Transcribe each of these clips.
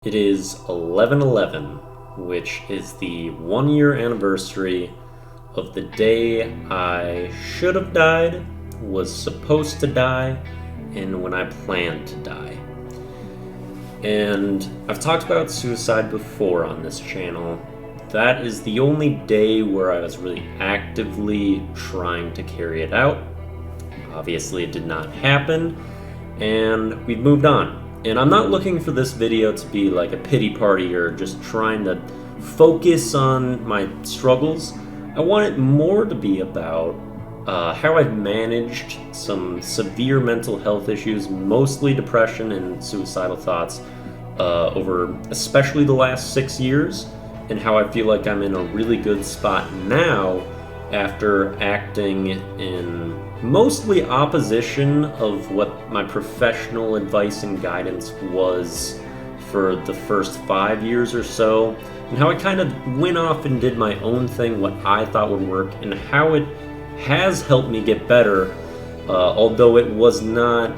It is 11/11, which is the 1-year anniversary of the day I should have died, was supposed to die, and when I planned to die. And I've talked about suicide before on this channel. That is the only day where I was really actively trying to carry it out. Obviously it did not happen, and we've moved on. And I'm not looking for this video to be like a pity party or just trying to focus on my struggles. I want it more to be about how I've managed some severe mental health issues, mostly depression and suicidal thoughts, over especially the last 6 years, and how I feel like I'm in a really good spot now after acting in mostly opposition of what my professional advice and guidance was for the first 5 years or so, and how I kind of went off and did my own thing, what I thought would work, and how it has helped me get better, although it was not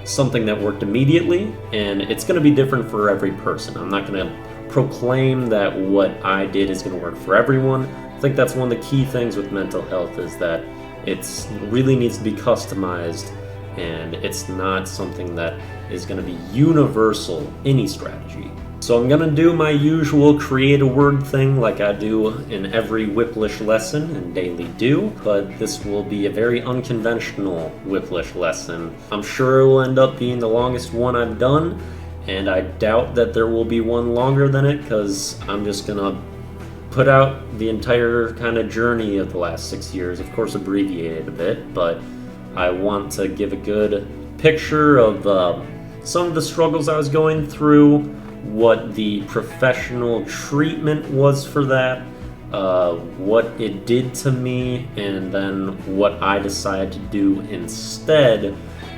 something that worked immediately, and it's going to be different for every person. I'm not going to proclaim that what I did is going to work for everyone. I think that's one of the key things with mental health, is that it really needs to be customized, and it's not something that is going to be universal, any strategy. So I'm going to do my usual create a word thing like I do in every Wiplish lesson and daily do, but this will be a very unconventional Wiplish lesson. I'm sure it will end up being the longest one I've done, and I doubt that there will be one longer than it, because I'm just going to put out the entire kind of journey of the last 6 years, of course abbreviated a bit, but I want to give a good picture of some of the struggles I was going through, what the professional treatment was for that, what it did to me, and then what I decided to do instead,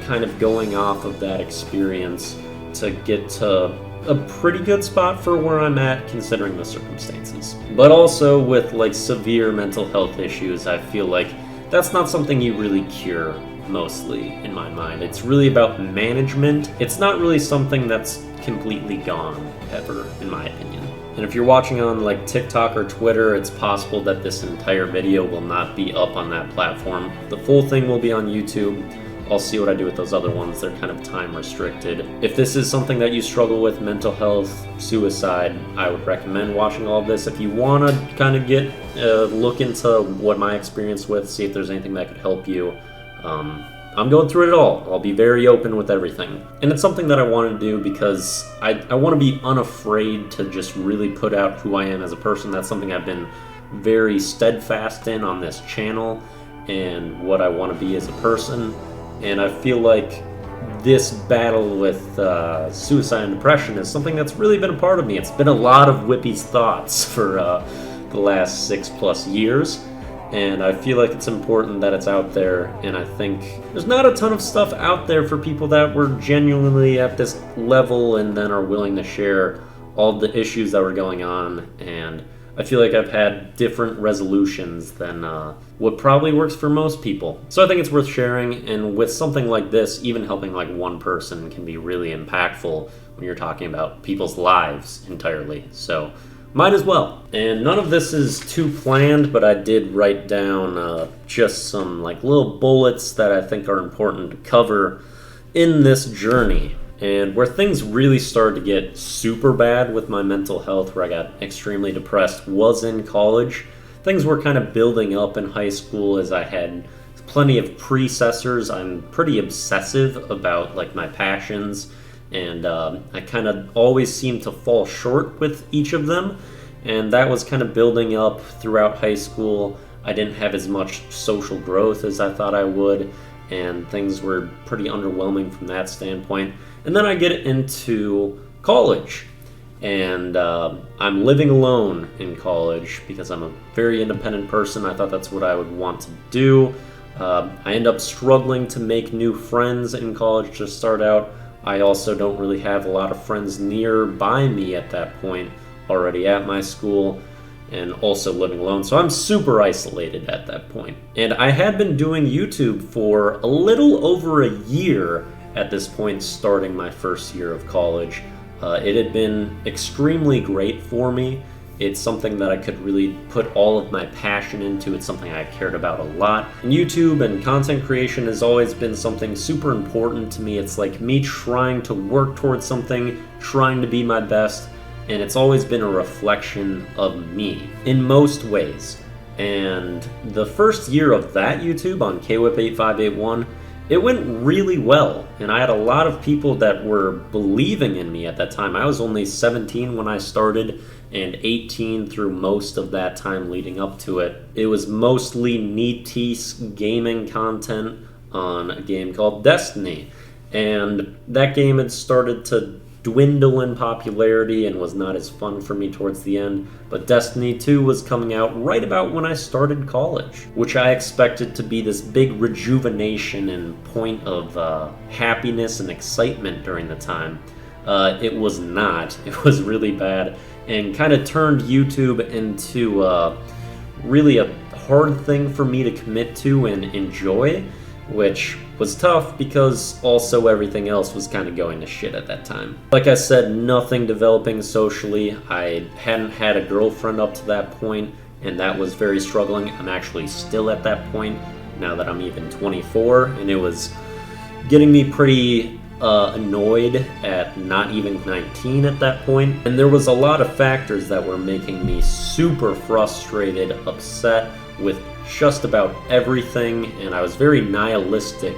kind of going off of that experience to get to a pretty good spot for where I'm at considering the circumstances. But also with like severe mental health issues, I feel like that's not something you really cure mostly in my mind. It's really about management. It's not really something that's completely gone ever, in my opinion. And if you're watching on like TikTok or Twitter, it's possible that this entire video will not be up on that platform. The full thing will be on YouTube. I'll see what I do with those other ones. They're kind of time restricted. If this is something that you struggle with, mental health, suicide, I would recommend watching all of this. If you want to kind of get a look into what my experience with, see if there's anything that could help you, I'm going through it all. I'll be very open with everything. And it's something that I want to do because I want to be unafraid to just really put out who I am as a person. That's something I've been very steadfast in on this channel, and what I want to be as a person. And I feel like this battle with suicide and depression is something that's really been a part of me. It's been a lot of Wippy's thoughts for the last 6+ years. And I feel like it's important that it's out there, and I think there's not a ton of stuff out there for people that were genuinely at this level and then are willing to share all the issues that were going on, and I feel like I've had different resolutions than what probably works for most people. So I think it's worth sharing, and with something like this, even helping like one person can be really impactful when you're talking about people's lives entirely. So might as well. And none of this is too planned, but I did write down just some like little bullets that I think are important to cover in this journey. And where things really started to get super bad with my mental health, where I got extremely depressed, was in college. Things were kind of building up in high school as I had plenty of predecessors. I'm pretty obsessive about like my passions, and I kind of always seem to fall short with each of them, and that was kind of building up throughout high school. I didn't have as much social growth as I thought I would, and things were pretty underwhelming from that standpoint. And then I get into college, and I'm living alone in college because I'm a very independent person. I thought that's what I would want to do. I end up struggling to make new friends in college to start out. I also don't really have a lot of friends nearby me at that point, already at my school, and also living alone. So I'm super isolated at that point. And I had been doing YouTube for a little over a year at this point, starting my first year of college. It had been extremely great for me. It's something that I could really put all of my passion into. It's something I cared about a lot. And YouTube and content creation has always been something super important to me. It's like me trying to work towards something, trying to be my best, and it's always been a reflection of me in most ways. And the first year of that YouTube on KWhip8581, it went really well, and I had a lot of people that were believing in me at that time. I was only 17 when I started, and 18 through most of that time leading up to it. It was mostly niche gaming content on a game called Destiny, and that game had started to dwindle in popularity and was not as fun for me towards the end, but Destiny 2 was coming out right about when I started college, which I expected to be this big rejuvenation and point of happiness and excitement during the time. It was not. It was really bad and kind of turned YouTube into really a hard thing for me to commit to and enjoy, which was tough because also everything else was kind of going to shit at that time. Like I said, nothing developing socially. I hadn't had a girlfriend up to that point, and that was very struggling. I'm actually still at that point now that I'm even 24, and it was getting me pretty annoyed at not even 19 at that point. And there was a lot of factors that were making me super frustrated, upset with just about everything, and I was very nihilistic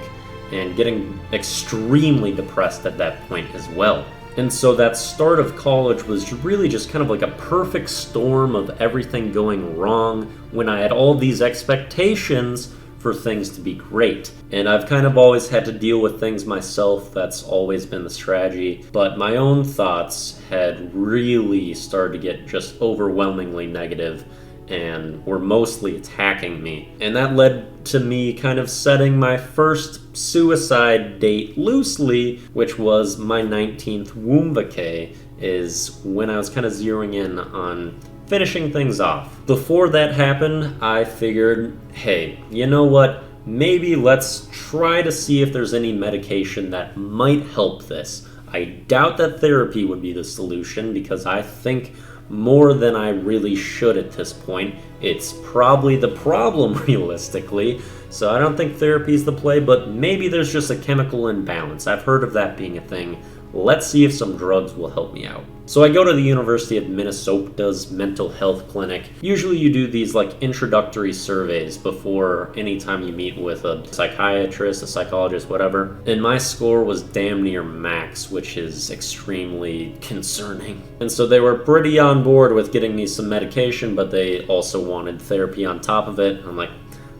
and getting extremely depressed at that point as well. And so that start of college was really just kind of like a perfect storm of everything going wrong when I had all these expectations for things to be great. And I've kind of always had to deal with things myself. That's always been the strategy. But my own thoughts had really started to get just overwhelmingly negative and were mostly attacking me. And that led to me kind of setting my first suicide date loosely, which was my 19th Woomvacay, is when I was kind of zeroing in on finishing things off. Before that happened, I figured, hey, you know what? Maybe let's try to see if there's any medication that might help this. I doubt that therapy would be the solution because I think more than I really should at this point. It's probably the problem realistically, so I don't think therapy is the play, but maybe there's just a chemical imbalance. I've heard of that being a thing. Let's see if some drugs will help me out. So I go to the University of Minnesota's mental health clinic. Usually you do these like introductory surveys before any time you meet with a psychiatrist, a psychologist, whatever. And my score was damn near max, which is extremely concerning. And so they were pretty on board with getting me some medication, but they also wanted therapy on top of it. I'm like,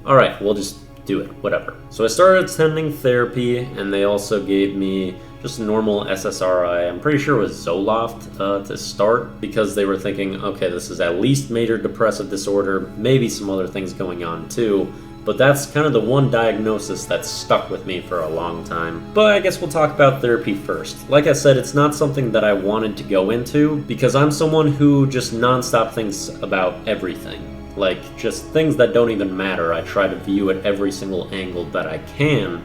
all right, we'll just do it, whatever. So I started attending therapy, and they also gave me just normal SSRI. I'm pretty sure it was Zoloft to start, because they were thinking, okay, this is at least major depressive disorder, maybe some other things going on too. But that's kind of the one diagnosis that stuck with me for a long time. But I guess we'll talk about therapy first. Like I said, it's not something that I wanted to go into because I'm someone who just nonstop thinks about everything. Like, just things that don't even matter. I try to view at every single angle that I can.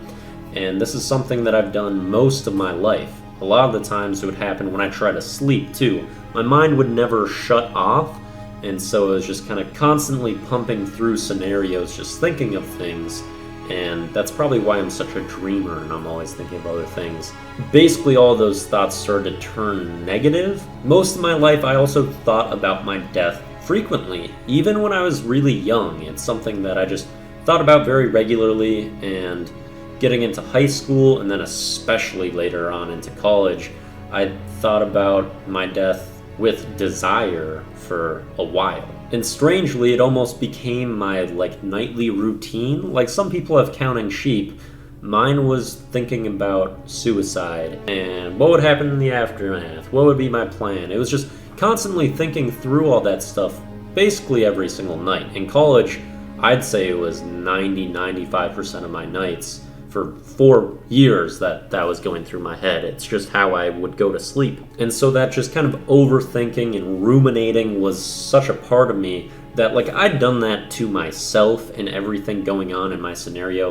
And this is something that I've done most of my life. A lot of the times it would happen when I try to sleep too. My mind would never shut off, and so it was just kind of constantly pumping through scenarios, just thinking of things. And that's probably why I'm such a dreamer and I'm always thinking of other things. Basically all those thoughts started to turn negative. Most of my life I also thought about my death frequently. Even when I was really young, it's something that I just thought about very regularly, and getting into high school and then especially later on into college, I thought about my death with desire for a while. And strangely, it almost became my nightly routine. Like some people have counting sheep, mine was thinking about suicide and what would happen in the aftermath, what would be my plan. It was just constantly thinking through all that stuff basically every single night. In college, I'd say it was 90-95% of my nights for 4 years that was going through my head. It's just how I would go to sleep. And so that just kind of overthinking and ruminating was such a part of me that I'd done that to myself and everything going on in my scenario.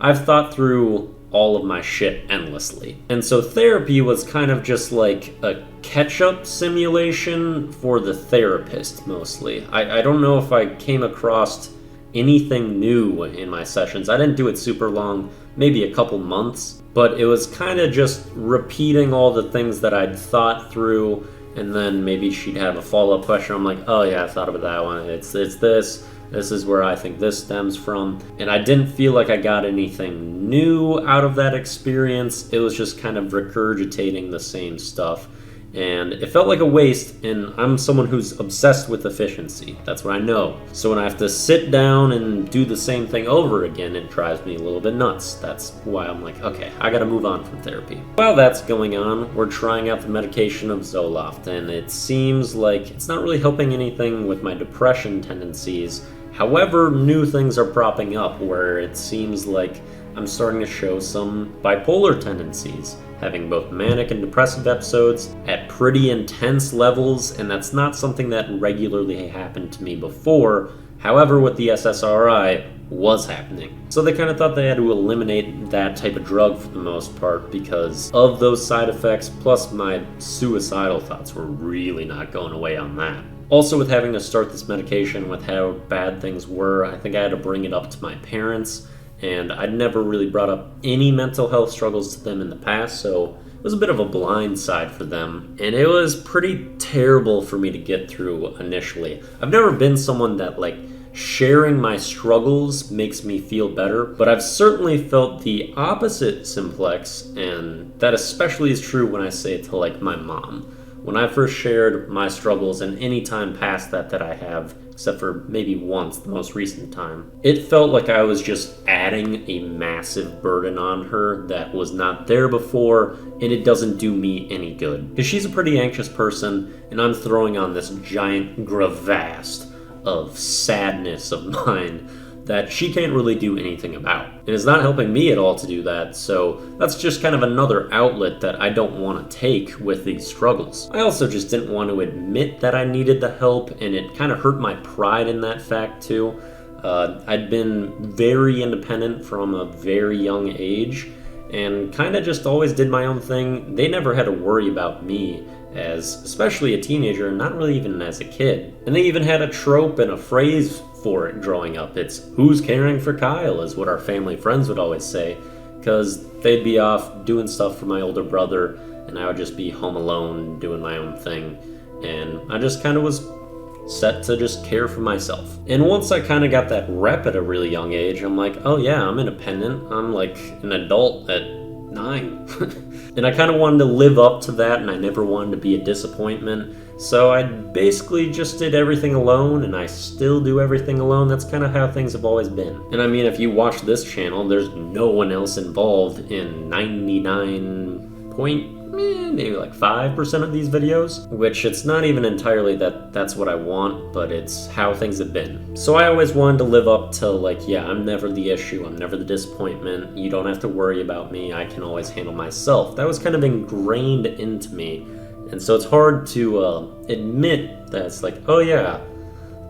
I've thought through all of my shit endlessly. And so therapy was kind of just like a catch-up simulation for the therapist, mostly. I don't know if I came across anything new in my sessions. I didn't do it super long, maybe a couple months, but it was kind of just repeating all the things that I'd thought through, and then maybe she'd have a follow-up question. I'm like, oh yeah, I thought about that one. It's this is where I think this stems from. And I didn't feel like I got anything new out of that experience. It was just kind of regurgitating the same stuff. And it felt like a waste, and I'm someone who's obsessed with efficiency. That's what I know. So when I have to sit down and do the same thing over again, it drives me a little bit nuts. That's why I'm like, okay, I gotta move on from therapy. While that's going on, we're trying out the medication of Zoloft, and it seems like it's not really helping anything with my depression tendencies. However, new things are propping up where it seems like I'm starting to show some bipolar tendencies, having both manic and depressive episodes at pretty intense levels, and that's not something that regularly happened to me before. However, with the SSRI, was happening. So they kind of thought they had to eliminate that type of drug for the most part because of those side effects, plus my suicidal thoughts were really not going away on that. Also, with having to start this medication with how bad things were, I think I had to bring it up to my parents, and I'd never really brought up any mental health struggles to them in the past, so it was a bit of a blind side for them, and it was pretty terrible for me to get through initially. I've never been someone that, like, sharing my struggles makes me feel better, but I've certainly felt the opposite simplex, and that especially is true when I say it to, like, my mom. When I first shared my struggles, and any time past that I have, except for maybe once, the most recent time, it felt like I was just adding a massive burden on her that was not there before, and it doesn't do me any good. Because she's a pretty anxious person, and I'm throwing on this giant crevasse of sadness of mine that she can't really do anything about. And it's not helping me at all to do that, so that's just kind of another outlet that I don't want to take with these struggles. I also just didn't want to admit that I needed the help, and it kind of hurt my pride in that fact too. I'd been very independent from a very young age, and kind of just always did my own thing. They never had to worry about me as especially a teenager, and not really even as a kid. And they even had a trope and a phrase for it growing up. It's "who's caring for Kyle" is what our family friends would always say, because they'd be off doing stuff for my older brother, and I would just be home alone doing my own thing, and I just kind of was set to just care for myself. And once I kind of got that rep at a really young age, I'm like, oh yeah, I'm independent. I'm like an adult at 9. And I kind of wanted to live up to that, and I never wanted to be a disappointment. So I basically just did everything alone, and I still do everything alone. That's kind of how things have always been. And I mean, if you watch this channel, there's no one else involved in 5% of these videos, which it's not even entirely that's what I want, but it's how things have been. So I always wanted to live up to, like, yeah, I'm never the issue, I'm never the disappointment, you don't have to worry about me, I can always handle myself. That was kind of ingrained into me, and so it's hard to admit that it's like, oh yeah,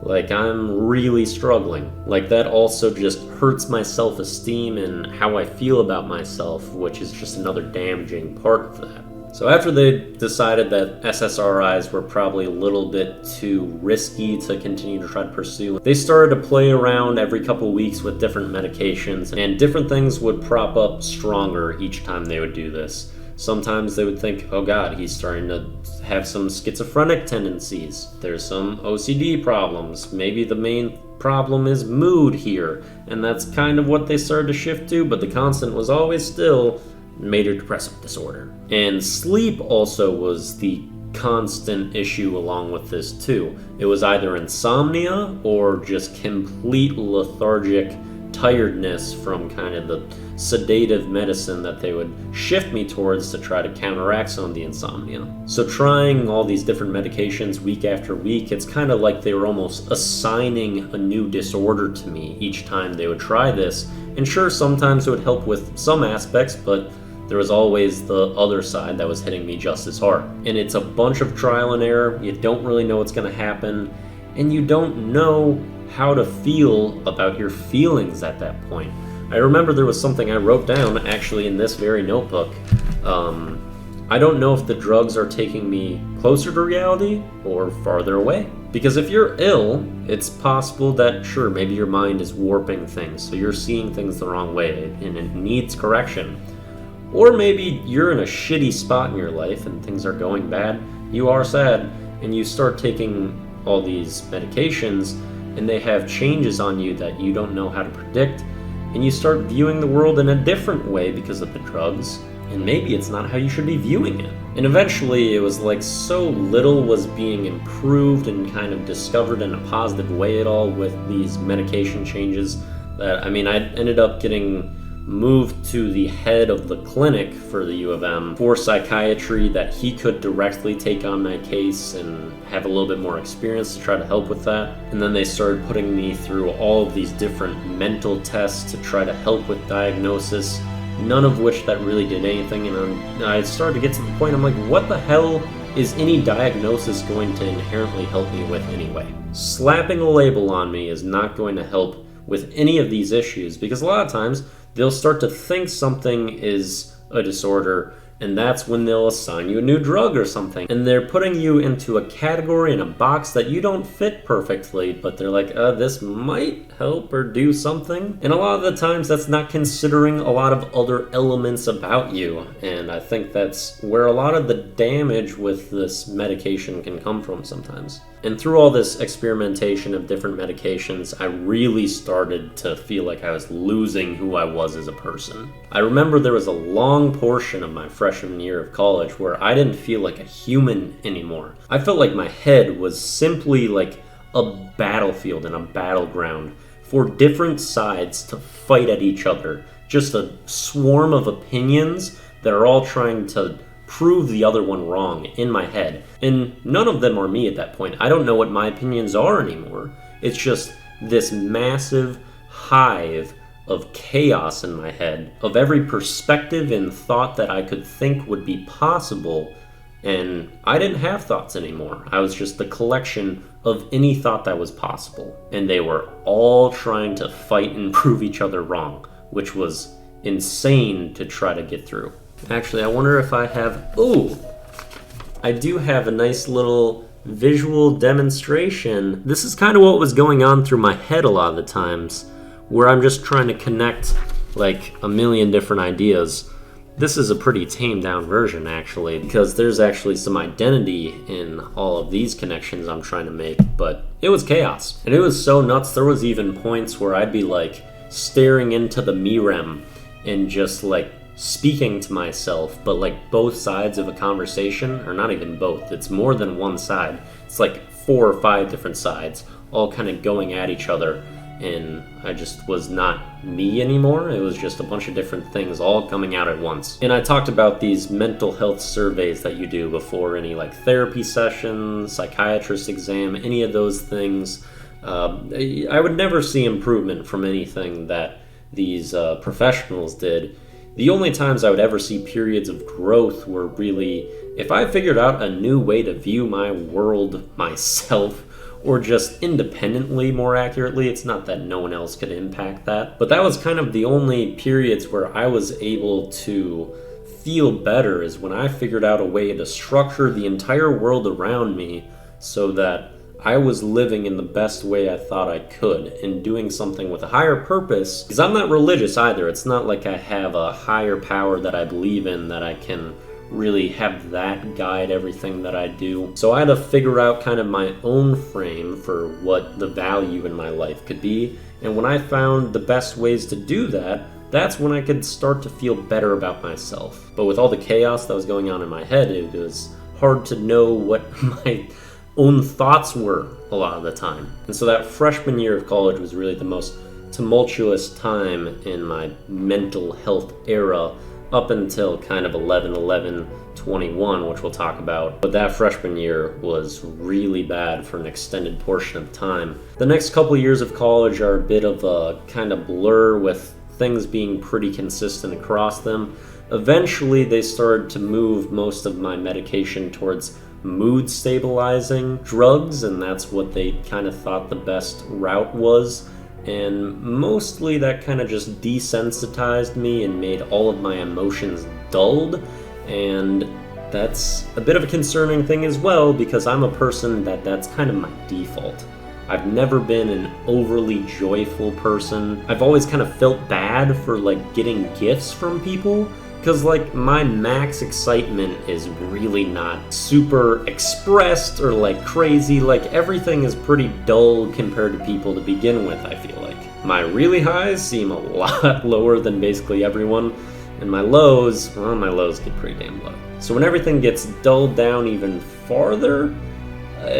like I'm really struggling. Like that also just hurts my self-esteem and how I feel about myself, which is just another damaging part of that. So after they decided that SSRIs were probably a little bit too risky to continue to try to pursue, they started to play around every couple of weeks with different medications, and different things would prop up stronger each time they would do this. Sometimes they would think, oh god, he's starting to have some schizophrenic tendencies. There's some OCD problems. Maybe the main problem is mood here. And that's kind of what they started to shift to, but the constant was always still major depressive disorder. And sleep also was the constant issue along with this too. It was either insomnia or just complete lethargic tiredness from kind of the sedative medicine that they would shift me towards to try to counteract some of the insomnia. So trying all these different medications week after week, it's kind of like they were almost assigning a new disorder to me each time they would try this. And sure, sometimes it would help with some aspects, but there was always the other side that was hitting me just as hard. And it's a bunch of trial and error. You don't really know what's going to happen, and you don't know how to feel about your feelings at that point. I remember there was something I wrote down actually in this very notebook. I don't know if the drugs are taking me closer to reality or farther away. Because if you're ill, it's possible that, sure, maybe your mind is warping things, so you're seeing things the wrong way and it needs correction. Or maybe you're in a shitty spot in your life and things are going bad, you are sad, and you start taking all these medications and they have changes on you that you don't know how to predict, and you start viewing the world in a different way because of the drugs. And maybe it's not how you should be viewing it. And eventually it was like so little was being improved and kind of discovered in a positive way at all with these medication changes that, I ended up getting moved to the head of the clinic for the U of M for psychiatry, that he could directly take on my case and have a little bit more experience to try to help with that. And then they started putting me through all of these different mental tests to try to help with diagnosis, none of which that really did anything. And I started to get to the point, I'm like, what the hell is any diagnosis going to inherently help me with anyway? Slapping a label on me is not going to help with any of these issues, because a lot of times they'll start to think something is a disorder, and that's when they'll assign you a new drug or something. And they're putting you into a category in a box that you don't fit perfectly, but they're like, this might help or do something. And a lot of the times that's not considering a lot of other elements about you. And I think that's where a lot of the damage with this medication can come from sometimes. And through all this experimentation of different medications, I really started to feel like I was losing who I was as a person. I remember there was a long portion of my freshman year of college where I didn't feel like a human anymore. I felt like my head was simply like a battlefield and a battleground for different sides to fight at each other. Just a swarm of opinions that are all trying to prove the other one wrong in my head. And none of them are me at that point. I don't know what my opinions are anymore. It's just this massive hive of chaos in my head, of every perspective and thought that I could think would be possible. And I didn't have thoughts anymore. I was just the collection of any thought that was possible. And they were all trying to fight and prove each other wrong, which was insane to try to get through. Actually, I wonder if I have... Ooh! I do have a nice little visual demonstration. This is kind of what was going on through my head a lot of the times, where I'm just trying to connect like a million different ideas. This is a pretty tamed down version, actually, because there's actually some identity in all of these connections I'm trying to make, but it was chaos. And it was so nuts, there was even points where I'd be like staring into the mirem and just like speaking to myself, but like both sides of a conversation, or not even both, it's more than one side. It's like 4 or 5 different sides, all kind of going at each other, and I just was not me anymore. It was just a bunch of different things all coming out at once. And I talked about these mental health surveys that you do before any like therapy session, psychiatrist exam, any of those things. I would never see improvement from anything that these professionals did. The only times I would ever see periods of growth were really if I figured out a new way to view my world myself, or just independently, more accurately. It's not that no one else could impact that, but that was kind of the only periods where I was able to feel better, is when I figured out a way to structure the entire world around me so that I was living in the best way I thought I could, and doing something with a higher purpose. Because I'm not religious either. It's not like I have a higher power that I believe in that I can really have that guide everything that I do. So I had to figure out kind of my own frame for what the value in my life could be. And when I found the best ways to do that, that's when I could start to feel better about myself. But with all the chaos that was going on in my head, it was hard to know what my own thoughts were a lot of the time. And so that freshman year of college was really the most tumultuous time in my mental health era, up until kind of 11/11/21, which we'll talk about. But that freshman year was really bad for an extended portion of time. The next couple years of college are a bit of a kind of blur, with things being pretty consistent across them. Eventually they started to move most of my medication towards mood stabilizing drugs, and that's what they kind of thought the best route was. and mostly that kind of just desensitized me and made all of my emotions dulled, and that's a bit of a concerning thing as well, because I'm a person that's kind of my default. I've never been an overly joyful person. I've always kind of felt bad for like getting gifts from people, because like my max excitement is really not super expressed or like crazy. Like everything is pretty dull compared to people to begin with, I feel like. My really highs seem a lot lower than basically everyone, and my lows, well, my lows get pretty damn low. So when everything gets dulled down even farther,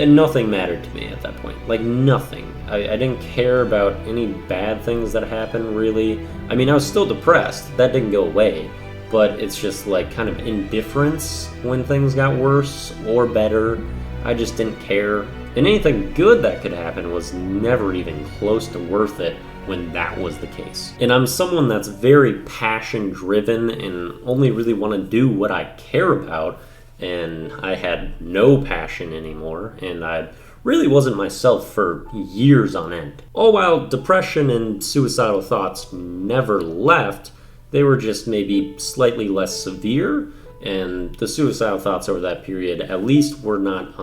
nothing mattered to me at that point. Like nothing. I didn't care about any bad things that happened, really. I mean, I was still depressed. That didn't go away. But it's just like kind of indifference when things got worse or better. I just didn't care. And anything good that could happen was never even close to worth it when that was the case. And I'm someone that's very passion driven and only really want to do what I care about. And I had no passion anymore, and I really wasn't myself for years on end. All while depression and suicidal thoughts never left, they were just maybe slightly less severe, and the suicidal thoughts over that period at least were not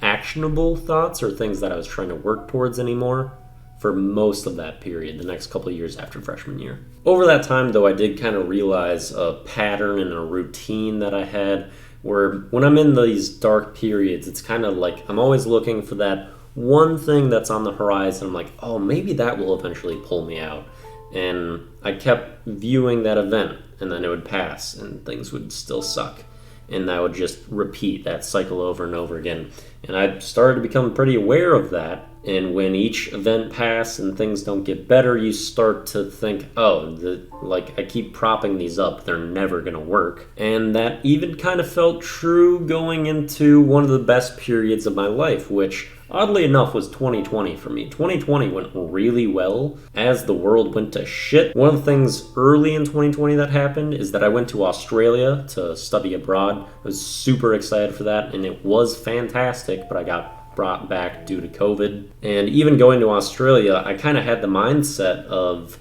actionable thoughts or things that I was trying to work towards anymore for most of that period, the next couple of years after freshman year. Over that time, though, I did kind of realize a pattern and a routine that I had, where when I'm in these dark periods, it's kind of like I'm always looking for that one thing that's on the horizon. I'm like, oh, maybe that will eventually pull me out. And I kept viewing that event, and then it would pass, and things would still suck. And I would just repeat that cycle over and over again. And I started to become pretty aware of that. And when each event passes and things don't get better, you start to think, oh, like I keep propping these up, they're never gonna work. And that even kind of felt true going into one of the best periods of my life, which oddly enough was 2020 for me. 2020 went really well as the world went to shit. One of the things early in 2020 that happened is that I went to Australia to study abroad. I was super excited for that, and it was fantastic, but I got brought back due to COVID. And even going to Australia, I kind of had the mindset of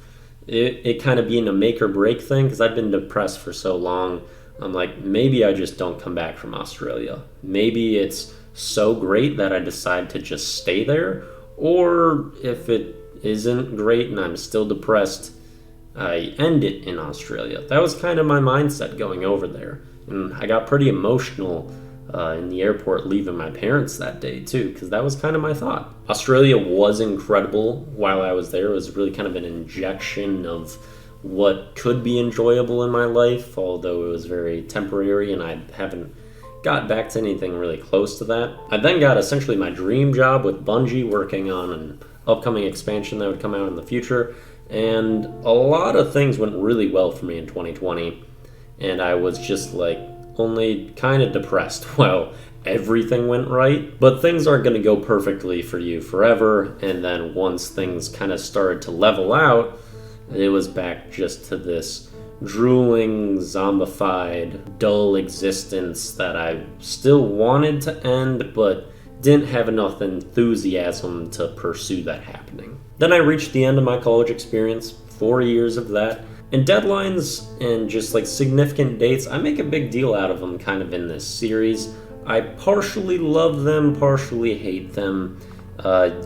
it kind of being a make or break thing, because I'd been depressed for so long. I'm like, maybe I just don't come back from Australia. Maybe it's so great that I decide to just stay there, or if it isn't great and I'm still depressed, I end it in Australia. That was kind of my mindset going over there, and I got pretty emotional in the airport leaving my parents that day too, because that was kind of my thought. Australia was incredible while I was there. It was really kind of an injection of what could be enjoyable in my life, although it was very temporary and I haven't got back to anything really close to that. I then got essentially my dream job with Bungie, working on an upcoming expansion that would come out in the future, and a lot of things went really well for me in 2020, and I was just like only kind of depressed while everything went right. But things aren't going to go perfectly for you forever, and then once things kind of started to level out, it was back just to this drooling, zombified, dull existence that I still wanted to end, but didn't have enough enthusiasm to pursue that happening. Then I reached the end of my college experience, 4 years of that, and deadlines and just like significant dates, I make a big deal out of them kind of in this series. I partially love them, partially hate them.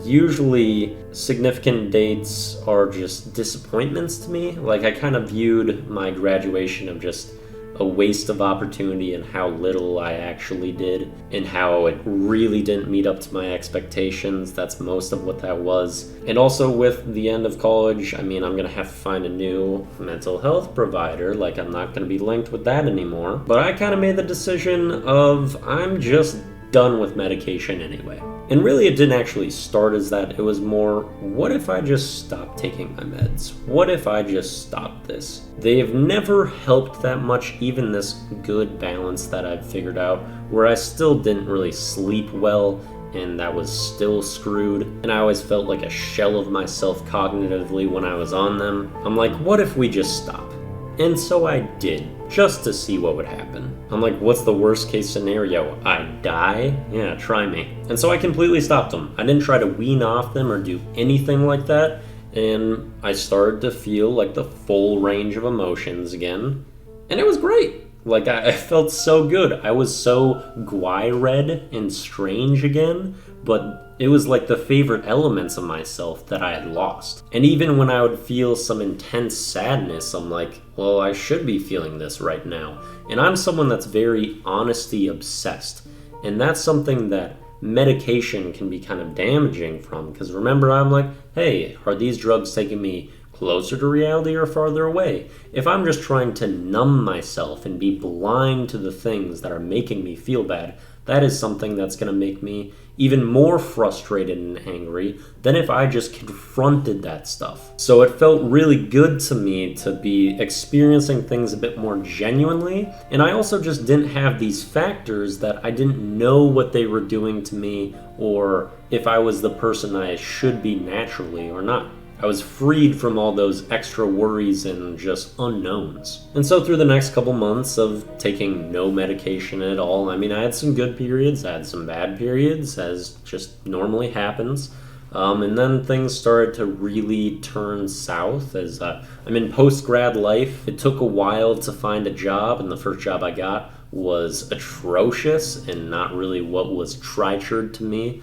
Usually significant dates are just disappointments to me. Like I kind of viewed my graduation of just a waste of opportunity and how little I actually did and how it really didn't meet up to my expectations. That's most of what that was. And also with the end of college, I mean, I'm gonna have to find a new mental health provider. Like I'm not gonna be linked with that anymore. But I kind of made the decision of I'm just done with medication anyway. And really it didn't actually start as that. It was more, what if I just stopped taking my meds? What if I just stopped this? They have never helped that much, even this good balance that I've figured out, where I still didn't really sleep well, and that was still screwed, and I always felt like a shell of myself cognitively when I was on them. I'm like, what if we just stop? And so I did, just to see what would happen. I'm like, what's the worst case scenario? I die? Yeah, try me. And so I completely stopped them. I didn't try to wean off them or do anything like that. and I started to feel like the full range of emotions again, and it was great. Like, I felt so good. I was so gui-red and strange again, but it was like the favorite elements of myself that I had lost. And even when I would feel some intense sadness, I'm like, well, I should be feeling this right now. And I'm someone that's very honesty obsessed. And that's something that medication can be kind of damaging from, because remember, I'm like, hey, are these drugs taking me closer to reality or farther away? If I'm just trying to numb myself and be blind to the things that are making me feel bad, that is something that's going to make me even more frustrated and angry than if I just confronted that stuff. So it felt really good to me to be experiencing things a bit more genuinely, and I also just didn't have these factors that I didn't know what they were doing to me, or if I was the person I should be naturally or not. I was freed from all those extra worries and just unknowns. And so through the next couple months of taking no medication at all, I mean, I had some good periods, I had some bad periods, as just normally happens. And then things started to really turn south as I'm in post-grad life. It took a while to find a job, and the first job I got was atrocious and not really what was treasured to me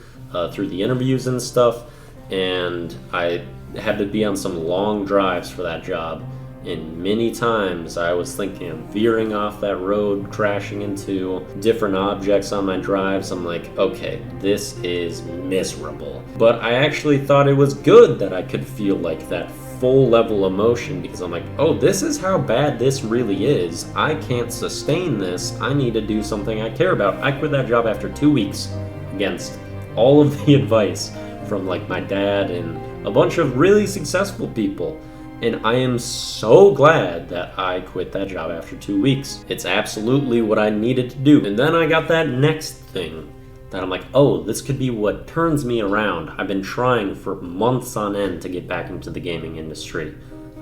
through the interviews and stuff. And I had to be on some long drives for that job, and many times I was thinking of veering off that road, crashing into different objects on my drives. I'm like, okay, this is miserable. But I actually thought it was good that I could feel like that full level emotion, because I'm like, oh, this is how bad this really is. I can't sustain this. I need to do something I care about. I quit that job after 2 weeks against all of the advice from like my dad and a bunch of really successful people. And I am so glad that I quit that job after 2 weeks. It's absolutely what I needed to do. And then I got that next thing that I'm like, oh, this could be what turns me around. I've been trying for months on end to get back into the gaming industry.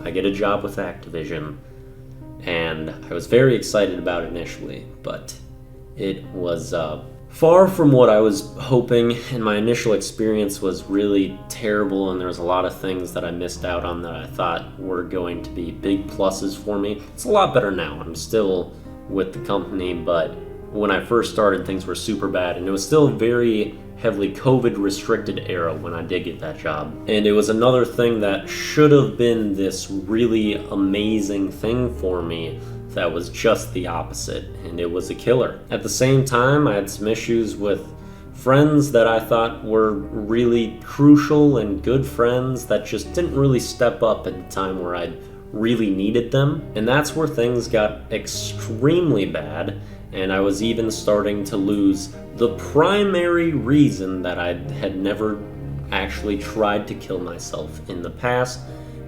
I get a job with Activision, and I was very excited about it initially, but it was far from what I was hoping, and my initial experience was really terrible, and there was a lot of things that I missed out on that I thought were going to be big pluses for me. It's a lot better now. I'm still with the company, but when I first started, things were super bad, and it was still a very heavily COVID-restricted era when I did get that job. And it was another thing that should have been this really amazing thing for me that was just the opposite, and it was a killer. At the same time, I had some issues with friends that I thought were really crucial and good friends that just didn't really step up at the time where I really needed them. And that's where things got extremely bad, and I was even starting to lose the primary reason that I had never actually tried to kill myself in the past,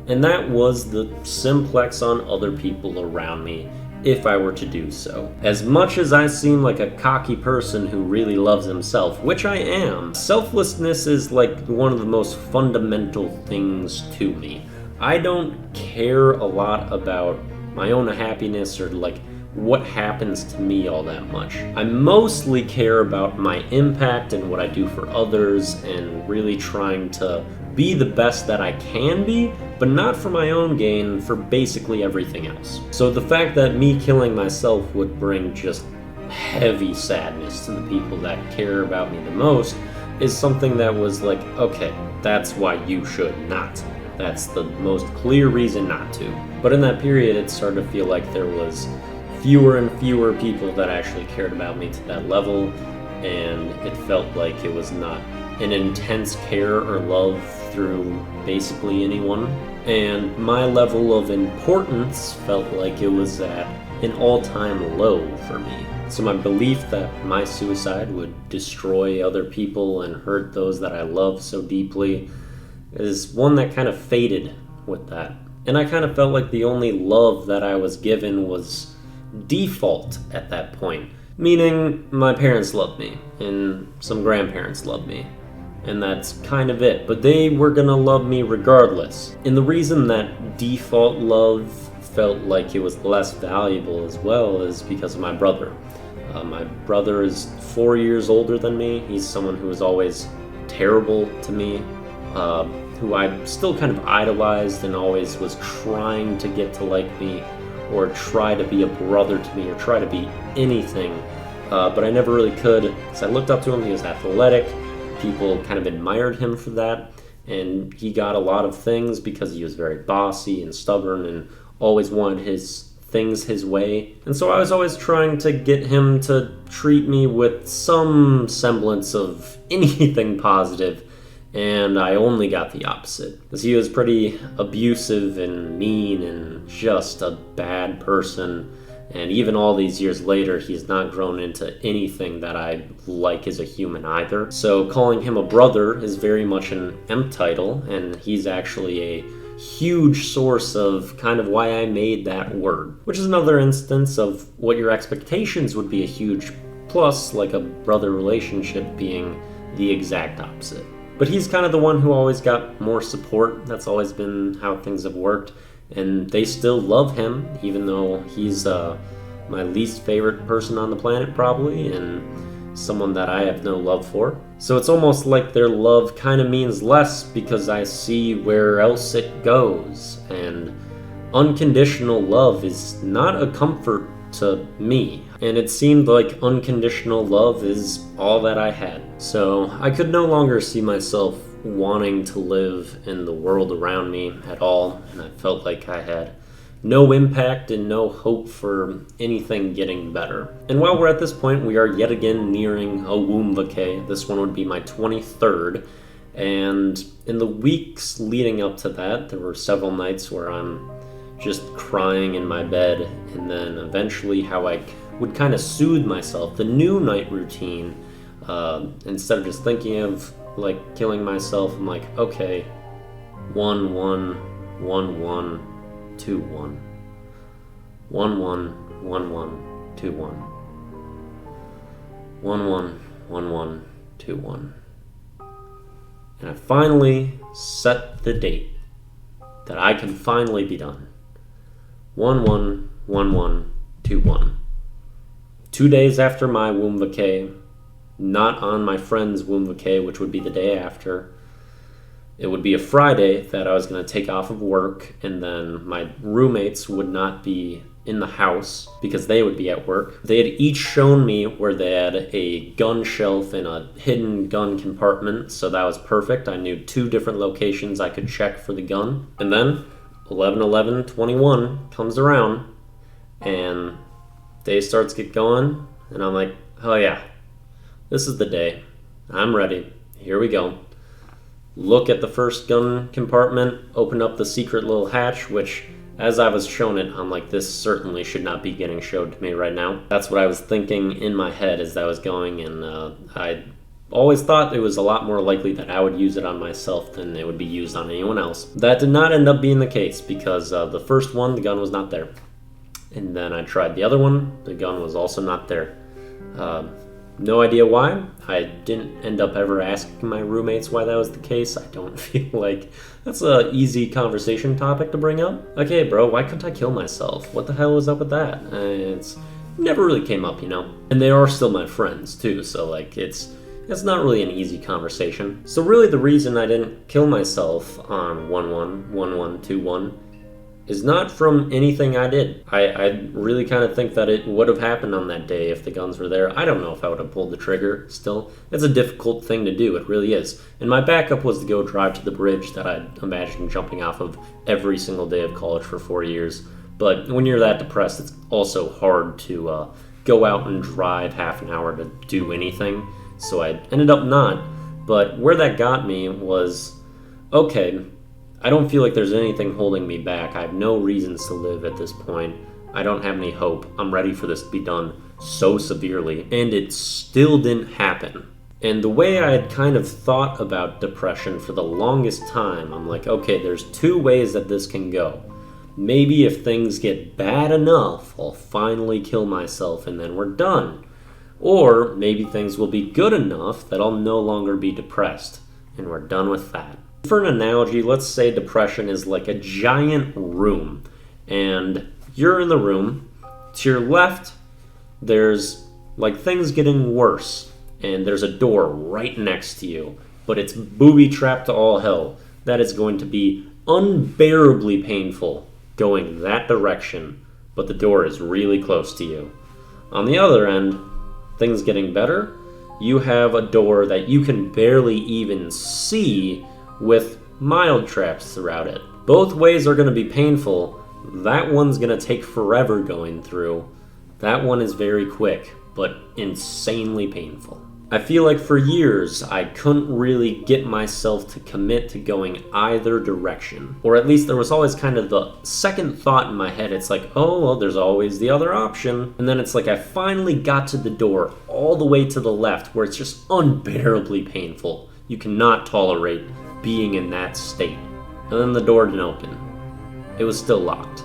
and that was the simplex on other people around me if I were to do so. As much as I seem like a cocky person who really loves himself, which I am, selflessness is like one of the most fundamental things to me. I don't care a lot about my own happiness or like what happens to me all that much. I mostly care about my impact and what I do for others, and really trying to be the best that I can be, but not for my own gain, for basically everything else. So the fact that me killing myself would bring just heavy sadness to the people that care about me the most is something that was like, okay, that's why you should not. That's the most clear reason not to. But in that period, it started to feel like there was fewer and fewer people that actually cared about me to that level, and it felt like it was not an intense care or love through basically anyone. And my level of importance felt like it was at an all-time low for me. So my belief that my suicide would destroy other people and hurt those that I love so deeply is one that kind of faded with that. And I kind of felt like the only love that I was given was default at that point. Meaning my parents loved me, and some grandparents loved me, and that's kind of it. But they were gonna love me regardless. And the reason that default love felt like it was less valuable as well is because of my brother. My brother is 4 years older than me. He's someone who was always terrible to me, who I still kind of idolized and always was trying to get to like me, or try to be a brother to me, or try to be anything, but I never really could, because I looked up to him. He was athletic, people kind of admired him for that, and he got a lot of things because he was very bossy and stubborn and always wanted his things his way. And so I was always trying to get him to treat me with some semblance of anything positive, and I only got the opposite, because he was pretty abusive and mean and just a bad person. And even all these years later, he's not grown into anything that I like as a human either. So calling him a brother is very much an emp title, and he's actually a huge source of kind of why I made that word, which is another instance of what your expectations would be a huge plus, like a brother relationship being the exact opposite. But he's kind of the one who always got more support. That's always been how things have worked. And they still love him, even though he's my least favorite person on the planet, probably, and someone that I have no love for. So it's almost like their love kind of means less because I see where else it goes. And unconditional love is not a comfort to me. And it seemed like unconditional love is all that I had. So I could no longer see myself wanting to live in the world around me at all, and I felt like I had no impact and no hope for anything getting better. And while we're at this point, we are yet again nearing a womb vacay. This one would be my 23rd, and in the weeks leading up to that, there were several nights where I'm just crying in my bed, and then eventually how I would kind of soothe myself, the new night routine, instead of just thinking of like killing myself, I'm like, okay, 1 1 1 1 2 1 1 1 1 1 2 1 1 1 1 1 2 1. And I finally set the date that I can finally be done. 1 1 1 1 2 1. 2 days after my womb vacay, not on my friend's womb vacay, which would be the day after. It would be a Friday that I was going to take off of work, and then my roommates would not be in the house because they would be at work. They had each shown me where they had a gun shelf in a hidden gun compartment, so that was perfect. I knew 2 different locations I could check for the gun. And then 11/11/21 comes around, and day starts to get going, and I'm like, oh yeah, this is the day. I'm ready. Here we go. Look at the first gun compartment, open up the secret little hatch, which, as I was shown it, I'm like, this certainly should not be getting showed to me right now. That's what I was thinking in my head as that was going, and I always thought it was a lot more likely that I would use it on myself than it would be used on anyone else. That did not end up being the case, because the first one, the gun was not there. And then I tried the other one, the gun was also not there. No idea why. I didn't end up ever asking my roommates why that was the case. I don't feel like that's an easy conversation topic to bring up. Okay, bro, why couldn't I kill myself? What the hell was up with that? It's never really came up, you know? And they are still my friends, too, so, like, it's not really an easy conversation. So really the reason I didn't kill myself on 1-1-1-1-2-1 is not from anything I did. I really kind of think that it would have happened on that day if the guns were there. I don't know if I would have pulled the trigger still. It's a difficult thing to do, it really is. And my backup was to go drive to the bridge that I'd imagined jumping off of every single day of college for 4 years. But when you're that depressed, it's also hard to go out and drive half an hour to do anything. So I ended up not. But where that got me was, okay, I don't feel like there's anything holding me back. I have no reasons to live at this point. I don't have any hope. I'm ready for this to be done so severely. And it still didn't happen. And the way I had kind of thought about depression for the longest time, I'm like, okay, there's 2 ways that this can go. Maybe if things get bad enough, I'll finally kill myself and then we're done. Or maybe things will be good enough that I'll no longer be depressed and we're done with that. For an analogy, let's say depression is like a giant room, and you're in the room. To your left, there's like things getting worse, and there's a door right next to you. but it's booby-trapped to all hell. That is going to be unbearably painful going that direction, but the door is really close to you. On the other end, things getting better, you have a door that you can barely even see with mild traps throughout it. Both ways are going to be painful. That one's going to take forever going through. That one is very quick, but insanely painful. I feel like for years, I couldn't really get myself to commit to going either direction. Or at least there was always kind of the second thought in my head. It's like, oh, well, there's always the other option. And then it's like I finally got to the door all the way to the left where it's just unbearably painful. You cannot tolerate being in that state. And then the door didn't open. It was still locked.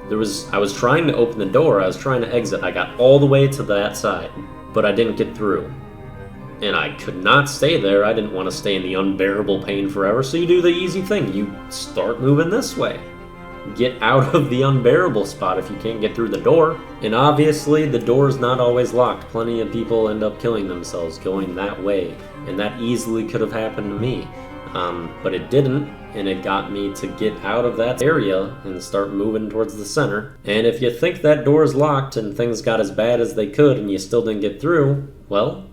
I was trying to open the door, I was trying to exit. I got all the way to that side, but I didn't get through. And I could not stay there. I didn't want to stay in the unbearable pain forever, so you do the easy thing. You start moving this way. Get out of the unbearable spot if you can't get through the door. And obviously, the door's not always locked. Plenty of people end up killing themselves going that way, and that easily could have happened to me. But it didn't, and it got me to get out of that area and start moving towards the center. And if you think that door's locked and things got as bad as they could and you still didn't get through, well,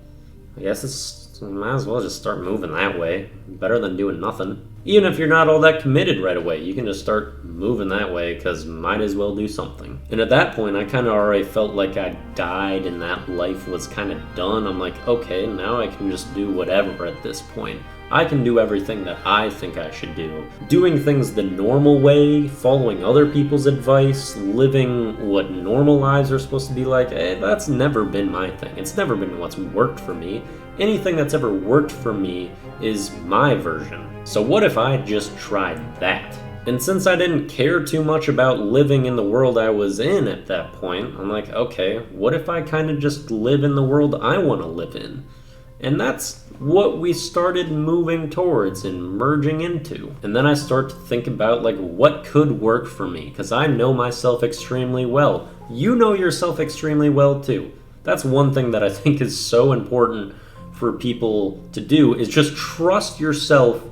I guess might as well just start moving that way. Better than doing nothing. Even if you're not all that committed right away, you can just start moving that way, because might as well do something. And at that point, I kind of already felt like I died and that life was kind of done. I'm like, okay, now I can just do whatever at this point. I can do everything that I think I should do. Doing things the normal way, following other people's advice, living what normal lives are supposed to be like, that's never been my thing. It's never been what's worked for me. Anything that's ever worked for me is my version. So what if I just tried that? And since I didn't care too much about living in the world I was in at that point, I'm like, okay, what if I kind of just live in the world I want to live in? And that's what we started moving towards and merging into. And then I start to think about like what could work for me, because I know myself extremely well. You know yourself extremely well too. That's one thing that I think is so important for people to do, is just trust yourself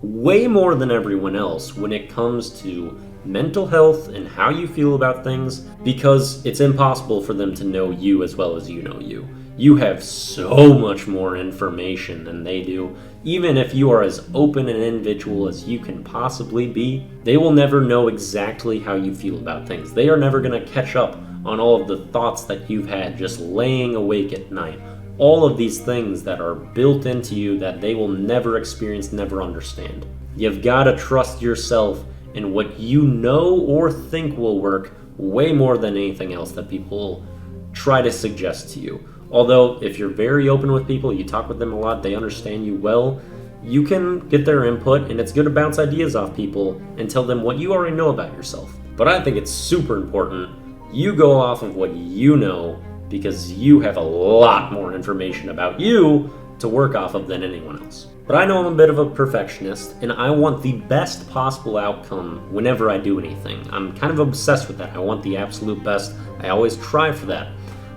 way more than everyone else when it comes to mental health and how you feel about things, because it's impossible for them to know you as well as you know you. You have so much more information than they do. Even if you are as open an individual as you can possibly be, they will never know exactly how you feel about things. They are never going to catch up on all of the thoughts that you've had just laying awake at night. All of these things that are built into you that they will never experience, never understand. You've got to trust yourself in what you know or think will work way more than anything else that people try to suggest to you. Although, if you're very open with people, you talk with them a lot, they understand you well, you can get their input, and it's good to bounce ideas off people and tell them what you already know about yourself. But I think it's super important you go off of what you know, because you have a lot more information about you to work off of than anyone else. But I know I'm a bit of a perfectionist, and I want the best possible outcome whenever I do anything. I'm kind of obsessed with that. I want the absolute best. I always try for that.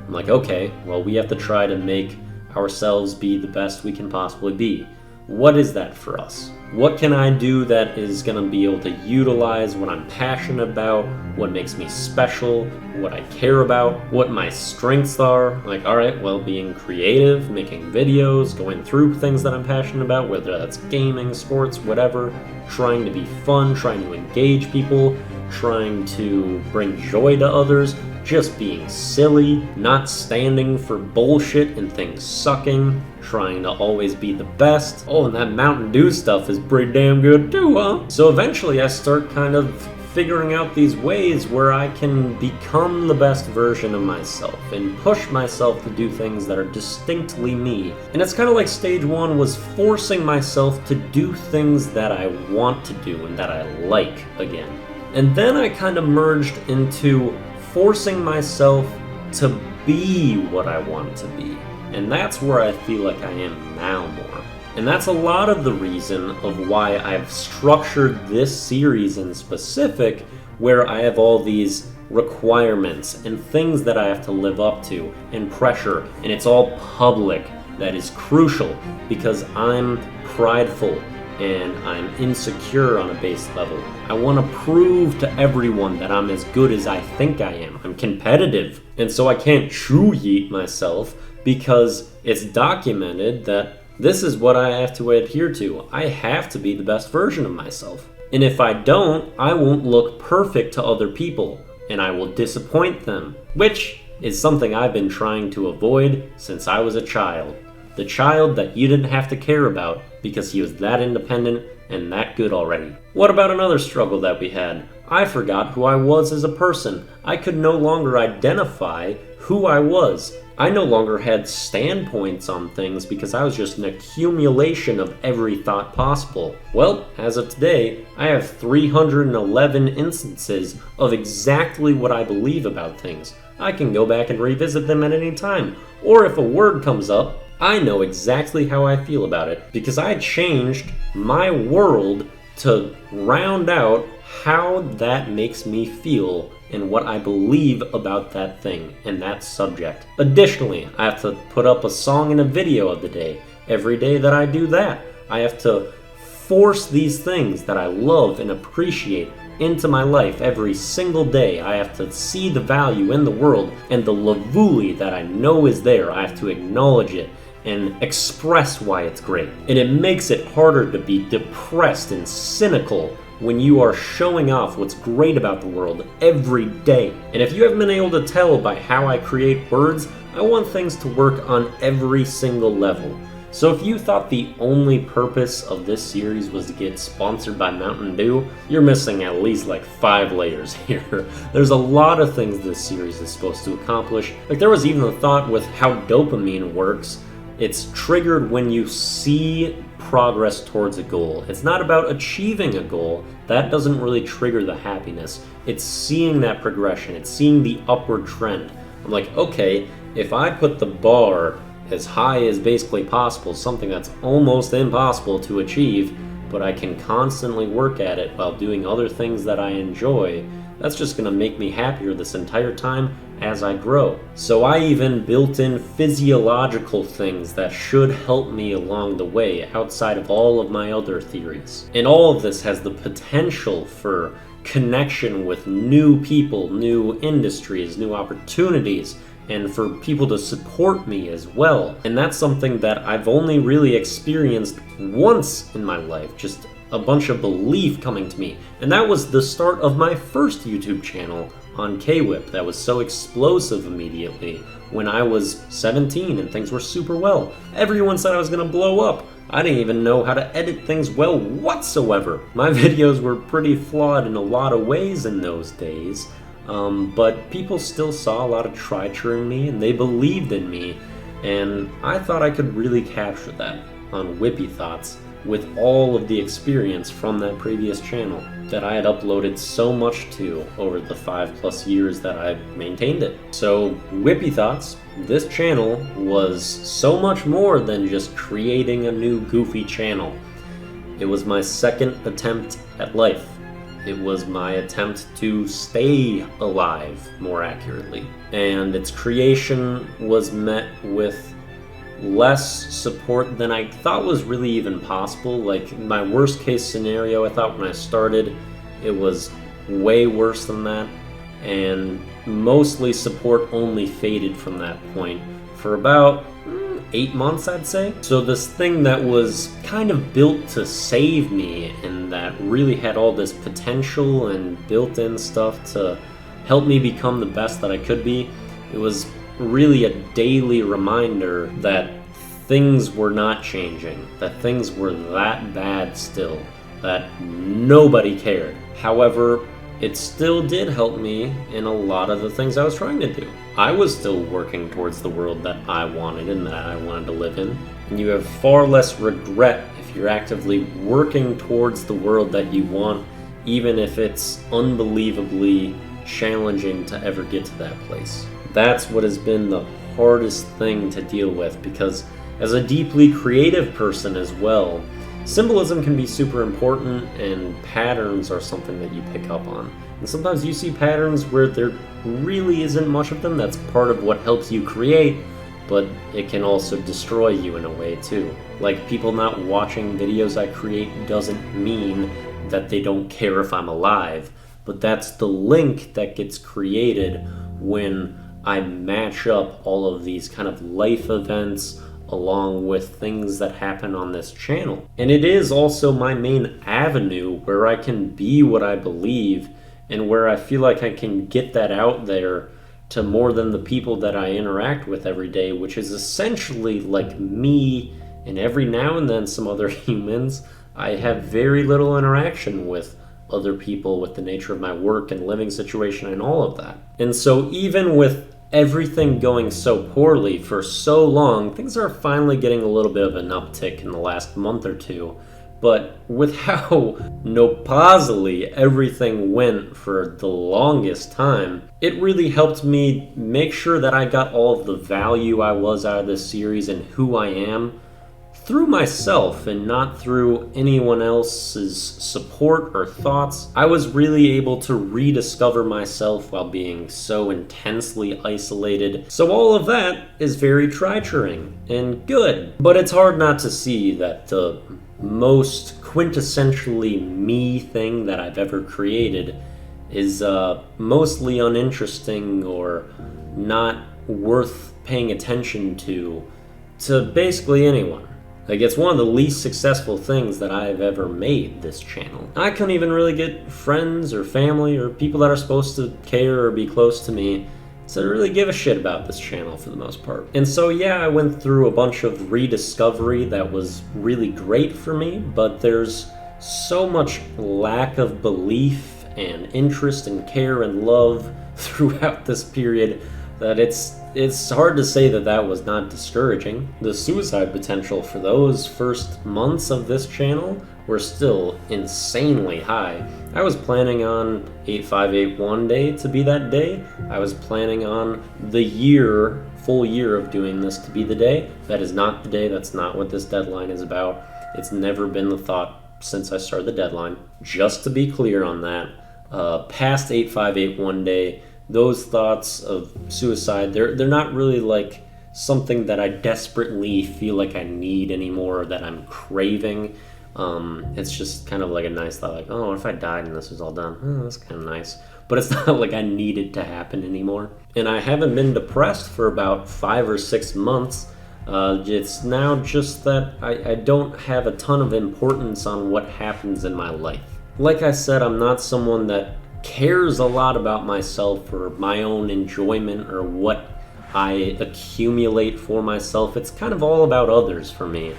I'm like, okay, well, we have to try to make ourselves be the best we can possibly be. What is that for us? What can I do that is going to be able to utilize what I'm passionate about, what makes me special, what I care about, what my strengths are? Like, all right, well, being creative, making videos, going through things that I'm passionate about, whether that's gaming, sports, whatever, trying to be fun, trying to engage people, trying to bring joy to others, just being silly, not standing for bullshit and things sucking, trying to always be the best. Oh, and that Mountain Dew stuff is pretty damn good too, huh? So eventually I start kind of figuring out these ways where I can become the best version of myself and push myself to do things that are distinctly me. And it's kind of like stage one was forcing myself to do things that I want to do and that I like again. And then I kind of merged into forcing myself to be what I want to be. And that's where I feel like I am now more. And that's a lot of the reason of why I've structured this series in specific, where I have all these requirements and things that I have to live up to and pressure, and it's all public. that is crucial because I'm prideful and I'm insecure on a base level. I want to prove to everyone that I'm as good as I think I am. I'm competitive. And so I can't chew-yeet myself because it's documented that this is what I have to adhere to. I have to be the best version of myself. And if I don't, I won't look perfect to other people, and I will disappoint them, which is something I've been trying to avoid since I was a child. The child that you didn't have to care about because he was that independent and that good already. What about another struggle that we had? I forgot who I was as a person. I could no longer identify who I was. I no longer had standpoints on things because I was just an accumulation of every thought possible. Well, as of today, I have 311 instances of exactly what I believe about things. I can go back and revisit them at any time. Or if a word comes up, I know exactly how I feel about it because I changed my world to round out how that makes me feel and what I believe about that thing and that subject. Additionally, I have to put up a song and a video of the day. Every day that I do that, I have to force these things that I love and appreciate into my life every single day. I have to see the value in the world and the lavuli that I know is there. I have to acknowledge it and express why it's great. And it makes it harder to be depressed and cynical when you are showing off what's great about the world every day. And if you haven't been able to tell by how I create words, I want things to work on every single level. So if you thought the only purpose of this series was to get sponsored by Mountain Dew, you're missing at least like 5 layers here. There's a lot of things this series is supposed to accomplish. Like there was even a thought with how dopamine works. It's triggered when you see progress towards a goal. It's not about achieving a goal. That doesn't really trigger the happiness. It's seeing that progression. It's seeing the upward trend. I'm like, okay, if I put the bar as high as basically possible, something that's almost impossible to achieve, but I can constantly work at it while doing other things that I enjoy, that's just going to make me happier this entire time as I grow. So I even built in physiological things that should help me along the way outside of all of my other theories. And all of this has the potential for connection with new people, new industries, new opportunities, and for people to support me as well. And that's something that I've only really experienced once in my life, just a bunch of belief coming to me. And that was the start of my first YouTube channel on KWIP that was so explosive immediately when I was 17 and things were super well. Everyone said I was gonna blow up. I didn't even know how to edit things well whatsoever. My videos were pretty flawed in a lot of ways in those days, but people still saw a lot of triture in me and they believed in me, and I thought I could really capture that on Wippy Thoughts with all of the experience from that previous channel that I had uploaded so much to over the 5+ years that I maintained it. So Wippy Thoughts, this channel was so much more than just creating a new goofy channel. It was my second attempt at life. It was my attempt to stay alive, more accurately. And its creation was met with less support than I thought was really even possible. Like my worst case scenario, I thought when I started, it was way worse than that, and mostly support only faded from that point for about 8 months, I'd say. So this thing that was kind of built to save me and that really had all this potential and built-in stuff to help me become the best that I could be, it was really a daily reminder that things were not changing, that things were that bad still, that nobody cared. However, it still did help me in a lot of the things I was trying to do. I was still working towards the world that I wanted and that I wanted to live in. And you have far less regret if you're actively working towards the world that you want, even if it's unbelievably challenging to ever get to that place. That's what has been the hardest thing to deal with, because as a deeply creative person as well, symbolism can be super important and patterns are something that you pick up on. And sometimes you see patterns where there really isn't much of them. That's part of what helps you create. but it can also destroy you in a way too. Like, people not watching videos I create doesn't mean that they don't care if I'm alive, but that's the link that gets created when I match up all of these kind of life events along with things that happen on this channel. And it is also my main avenue where I can be what I believe and where I feel like I can get that out there to more than the people that I interact with every day, which is essentially like me and every now and then some other humans. I have very little interaction with other people with the nature of my work and living situation and all of that. And so even with everything going so poorly for so long, things are finally getting a little bit of an uptick in the last month or two. But with how noposely everything went for the longest time, it really helped me make sure that I got all of the value I was out of this series and who I am through myself and not through anyone else's support or thoughts. I was really able to rediscover myself while being so intensely isolated. So all of that is very triturating and good. But it's hard not to see that the most quintessentially me thing that I've ever created is mostly uninteresting or not worth paying attention to basically anyone. Like, it's one of the least successful things that I've ever made, this channel. I couldn't even really get friends or family or people that are supposed to care or be close to me to really give a shit about this channel for the most part. And so yeah, I went through a bunch of rediscovery that was really great for me, but there's so much lack of belief and interest and care and love throughout this period that it's hard to say that that was not discouraging. The suicide potential for those first months of this channel were still insanely high. I was planning on 8581 day to be that day. I was planning on the full year of doing this to be the day. That is not the day. That's not what this deadline is about. It's never been the thought since I started the deadline. Just to be clear on that, past 8581 day, those thoughts of suicide, they're not really like something that I desperately feel like I need anymore, that I'm craving. It's just kind of like a nice thought, like, oh, what if I died and this was all done? Oh, that's kind of nice. But it's not like I need it to happen anymore. And I haven't been depressed for about 5 or 6 months. It's now just that I don't have a ton of importance on what happens in my life. Like I said, I'm not someone that cares a lot about myself or my own enjoyment or what I accumulate for myself. It's kind of all about others for me.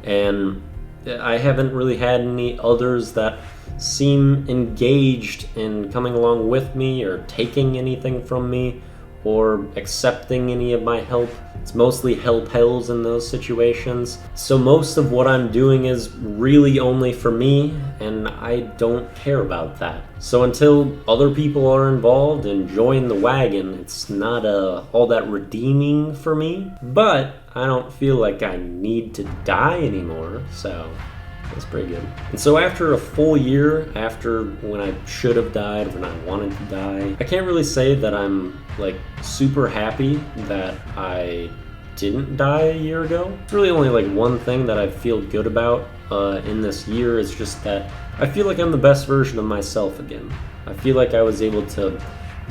And I haven't really had any others that seem engaged in coming along with me or taking anything from me or accepting any of my help. It's mostly hells in those situations. So most of what I'm doing is really only for me, and I don't care about that. So until other people are involved and join the wagon, it's not all that redeeming for me. But I don't feel like I need to die anymore, so that's pretty good. And so after a full year, after when I should have died, when I wanted to die, I can't really say that I'm like super happy that I didn't die a year ago. It's really only like one thing that I feel good about in this year is just that I feel like I'm the best version of myself again. I feel like I was able to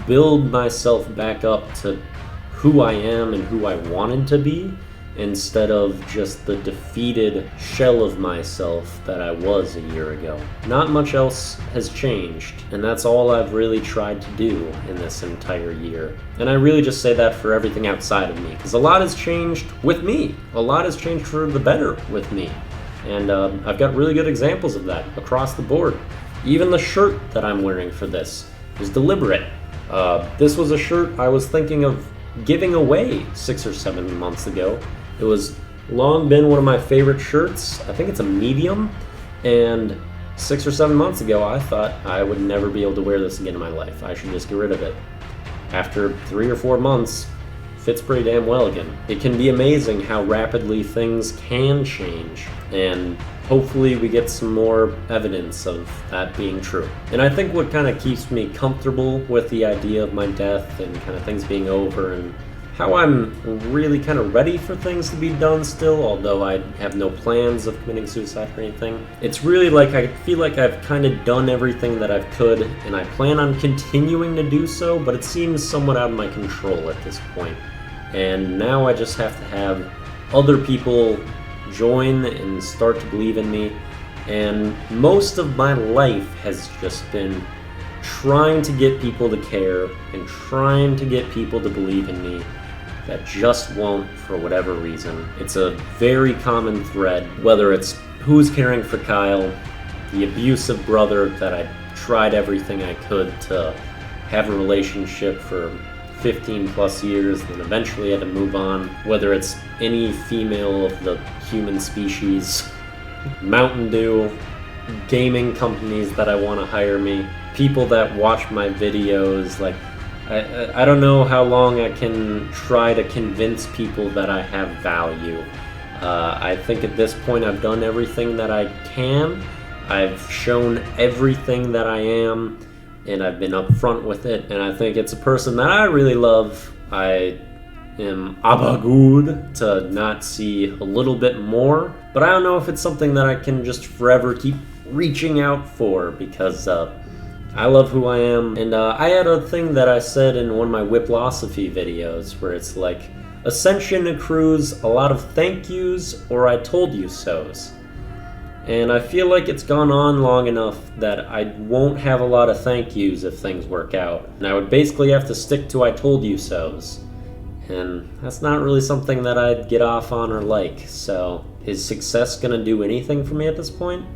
build myself back up to who I am and who I wanted to be, instead of just the defeated shell of myself that I was a year ago. Not much else has changed, and that's all I've really tried to do in this entire year. And I really just say that for everything outside of me, because a lot has changed with me. A lot has changed for the better with me. And I've got really good examples of that across the board. Even the shirt that I'm wearing for this was deliberate. This was a shirt I was thinking of giving away 6 or 7 months ago. It was long been one of my favorite shirts. I think it's a medium, and 6 or 7 months ago I thought I would never be able to wear this again in my life. I should just get rid of it. After 3 or 4 months, fits pretty damn well again. It can be amazing how rapidly things can change, and hopefully we get some more evidence of that being true. And I think what kind of keeps me comfortable with the idea of my death and kind of things being over and how I'm really kind of ready for things to be done still, although I have no plans of committing suicide or anything. It's really like I feel like I've kind of done everything that I could, and I plan on continuing to do so, but it seems somewhat out of my control at this point. And now I just have to have other people join and start to believe in me. And most of my life has just been trying to get people to care and trying to get people to believe in me that just won't for whatever reason. It's a very common thread, whether it's who's caring for Kyle, the abusive brother that I tried everything I could to have a relationship for 15 plus years, then eventually had to move on, whether it's any female of the human species, Mountain Dew, gaming companies that I want to hire me, people that watch my videos. Like, I don't know how long I can try to convince people that I have value. I think at this point I've done everything that I can. I've shown everything that I am, and I've been upfront with it, and I think it's a person that I really love. I am abagud to not see a little bit more, but I don't know if it's something that I can just forever keep reaching out for, because I love who I am. And I had a thing that I said in one of my Wiplosophy videos where it's like, ascension accrues a lot of thank yous or I told you so's. And I feel like it's gone on long enough that I won't have a lot of thank yous if things work out. And I would basically have to stick to I told you so's. And that's not really something that I'd get off on or like. So is success gonna do anything for me at this point?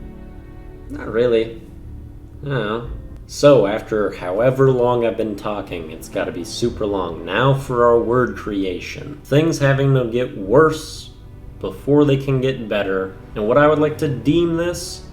Not really. I don't know. So after however long I've been talking, it's gotta be super long. Now for our word creation. Things having to get worse before they can get better. And what I would like to deem this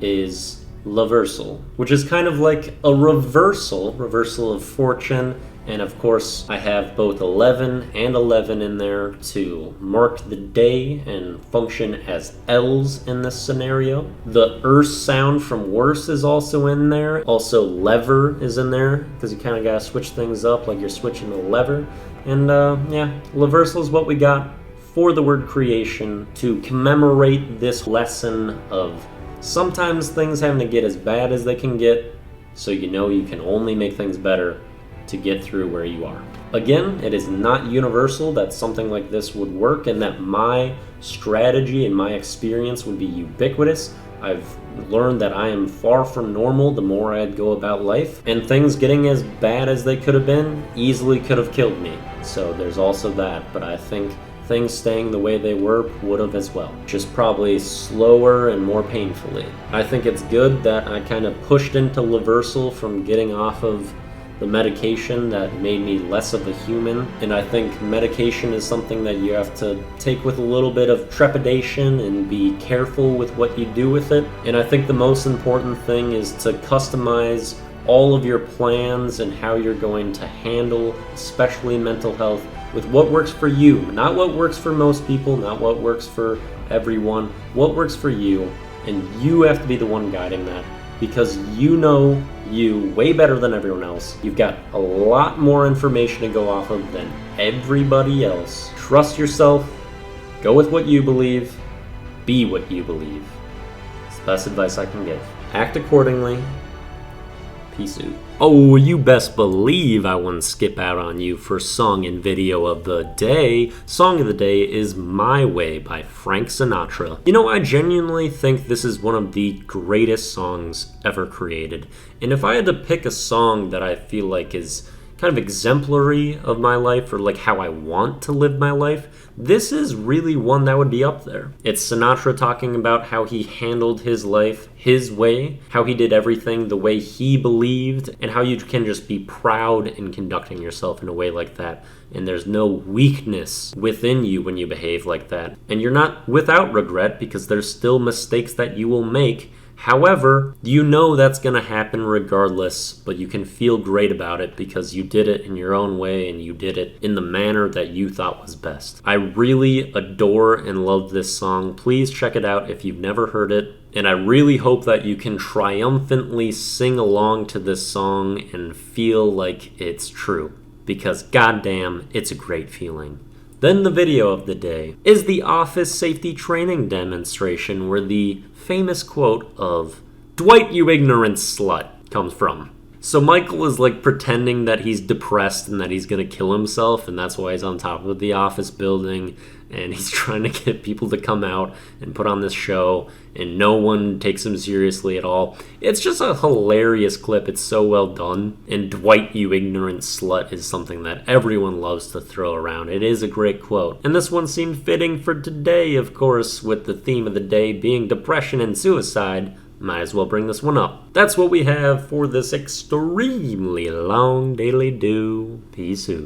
is reversal, which is kind of like a reversal of fortune. And of course, I have both 11 and 11 in there to mark the day and function as L's in this scenario. The sound from worse is also in there. Also, lever is in there, because you kind of got to switch things up like you're switching the lever. And yeah, reversal is what we got for the word creation to commemorate this lesson of sometimes things having to get as bad as they can get, so you know you can only make things better to get through where you are. Again, it is not universal that something like this would work and that my strategy and my experience would be ubiquitous. I've learned that I am far from normal the more I'd go about life, and things getting as bad as they could have been easily could have killed me. So there's also that, but I think things staying the way they were would have as well, just probably slower and more painfully. I think it's good that I kind of pushed into reversal from getting off of the medication that made me less of a human. And I think medication is something that you have to take with a little bit of trepidation and be careful with what you do with it. And I think the most important thing is to customize all of your plans and how you're going to handle, especially mental health, with what works for you. Not what works for most people, not what works for everyone, what works for you. And you have to be the one guiding that, because you know you way better than everyone else. You've got a lot more information to go off of than everybody else. Trust yourself, go with what you believe, be what you believe. It's the best advice I can give. Act accordingly. Peace out. Oh, you best believe I wouldn't skip out on you for song and video of the day. Song of the day is My Way by Frank Sinatra. You know, I genuinely think this is one of the greatest songs ever created. And if I had to pick a song that I feel like is kind of exemplary of my life, or like how I want to live my life, this is really one that would be up there. It's Sinatra talking about how he handled his life his way, how he did everything the way he believed, and how you can just be proud in conducting yourself in a way like that. And there's no weakness within you when you behave like that. And you're not without regret, because there's still mistakes that you will make. However, you know that's going to happen regardless, but you can feel great about it because you did it in your own way and you did it in the manner that you thought was best. I really adore and love this song. Please check it out if you've never heard it. And I really hope that you can triumphantly sing along to this song and feel like it's true. because goddamn, it's a great feeling. Then the video of the day is the office safety training demonstration where the famous quote of "Dwight, you ignorant slut" comes from. So Michael is like pretending that he's depressed and that he's gonna kill himself, and that's why he's on top of the office building, and he's trying to get people to come out and put on this show, and no one takes him seriously at all. It's just a hilarious clip. It's so well done. And "Dwight, you ignorant slut" is something that everyone loves to throw around. It is a great quote. And this one seemed fitting for today, of course, with the theme of the day being depression and suicide. Might as well bring this one up. That's what we have for this extremely long daily do. Peace out.